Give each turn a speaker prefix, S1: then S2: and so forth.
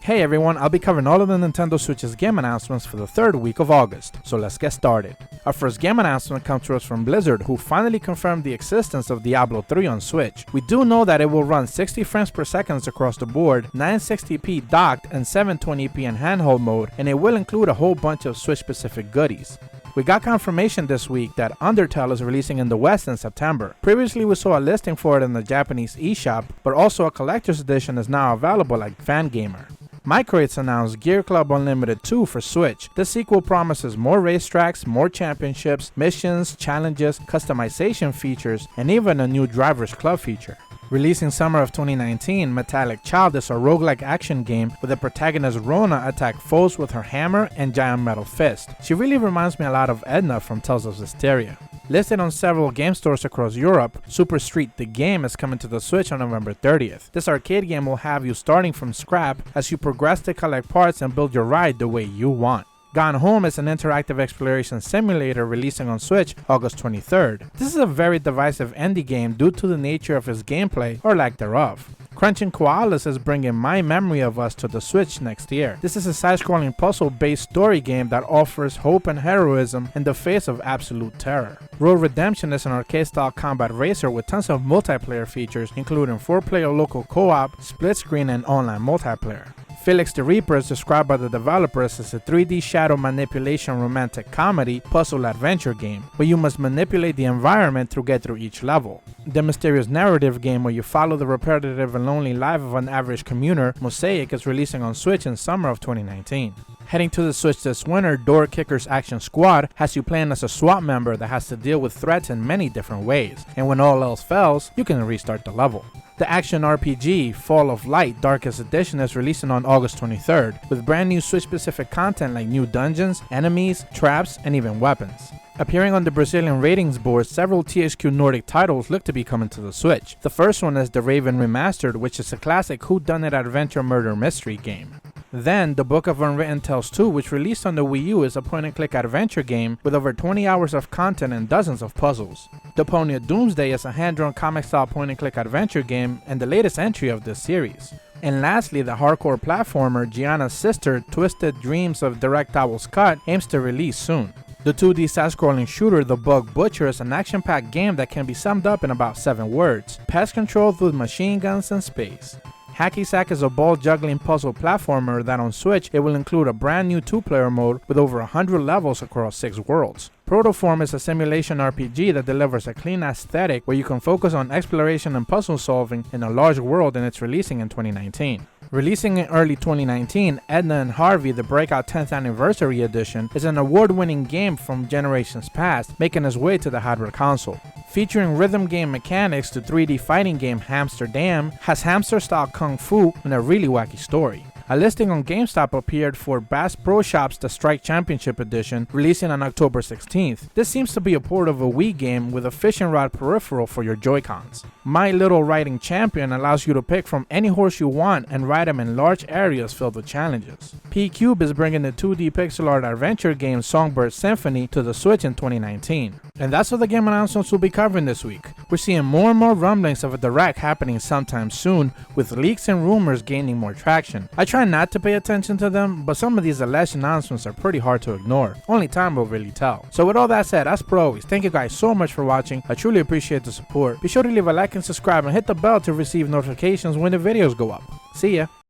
S1: Hey everyone, I'll be covering all of the Nintendo Switch's game announcements for the third week of August, so let's get started. Our first game announcement comes to us from Blizzard, who finally confirmed the existence of Diablo 3 on Switch. We do know that it will run 60 frames per second across the board, 960p docked and 720p in handheld mode, and it will include a whole bunch of Switch-specific goodies. We got confirmation this week that Undertale is releasing in the West in September. Previously we saw a listing for it in the Japanese eShop, but also a collector's edition is now available like Fangamer. Microids announced Gear.Club Unlimited 2 for Switch. This sequel promises more racetracks, more championships, missions, challenges, customization features, and even a new Drivers Club feature. Releasing summer of 2019, Metallic Child is a roguelike action game where the protagonist Rona attacks foes with her hammer and giant metal fist. She really reminds me a lot of Edna from Tales of Hysteria. Listed on several game stores across Europe, Super Street the Game is coming to the Switch on November 30th. This arcade game will have you starting from scrap as you progress to collect parts and build your ride the way you want. Gone Home is an interactive exploration simulator releasing on Switch August 23rd. This is a very divisive indie game due to the nature of its gameplay or lack thereof. Crunching Koalas is bringing My Memory of Us to the Switch next year. This is a side-scrolling puzzle-based story game that offers hope and heroism in the face of absolute terror. Road Redemption is an arcade-style combat racer with tons of multiplayer features including 4-player local co-op, split-screen, and online multiplayer. Felix the Reaper is described by the developers as a 3D shadow manipulation romantic comedy puzzle adventure game, where you must manipulate the environment to get through each level. The mysterious narrative game where you follow the repetitive and lonely life of an average commuter, Mosaic, is releasing on Switch in summer of 2019. Heading to the Switch this winter, Door Kickers Action Squad has you playing as a SWAT member that has to deal with threats in many different ways, and when all else fails, you can restart the level. The action RPG Fall of Light Darkest Edition is releasing on August 23rd, with brand new Switch-specific content like new dungeons, enemies, traps, and even weapons. Appearing on the Brazilian ratings board, several THQ Nordic titles look to be coming to the Switch. The first one is The Raven Remastered, which is a classic whodunit adventure murder mystery game. Then, The Book of Unwritten Tales 2, which released on the Wii U, is a point-and-click adventure game with over 20 hours of content and dozens of puzzles. Deponia Doomsday is a hand-drawn comic-style point-and-click adventure game and the latest entry of this series. And lastly, the hardcore platformer Giana's sister, Twisted Dreams of DirectOwl's Cut, aims to release soon. The 2D side-scrolling shooter The Bug Butcher is an action-packed game that can be summed up in about 7 words: pest control with machine guns and space. Hacky Sack is a ball-juggling puzzle platformer that on Switch it will include a brand new 2-player mode with over 100 levels across 6 worlds. Protoform is a simulation RPG that delivers a clean aesthetic where you can focus on exploration and puzzle solving in a large world, and it's releasing in 2019. Releasing in early 2019, Edna and Harvey, the Breakout 10th Anniversary Edition, is an award-winning game from generations past, making its way to the hardware console. Featuring rhythm game mechanics, the 3D fighting game Hamsterdam has hamster-style kung fu and a really wacky story. A listing on GameStop appeared for Bass Pro Shops The Strike Championship Edition, releasing on October 16th. This seems to be a port of a Wii game with a fishing rod peripheral for your Joy-Cons. My Little Riding Champion allows you to pick from any horse you want and ride them in large areas filled with challenges. P-Cube is bringing the 2D pixel art adventure game Songbird Symphony to the Switch in 2019. And that's all the game announcements we'll be covering this week. We're seeing more and more rumblings of a direct happening sometime soon, with leaks and rumors gaining more traction. I try not to pay attention to them, but some of these alleged announcements are pretty hard to ignore. Only time will really tell. So with all that said, as per always, thank you guys so much for watching. I truly appreciate the support. Be sure to leave a like and subscribe and hit the bell to receive notifications when the videos go up. See ya!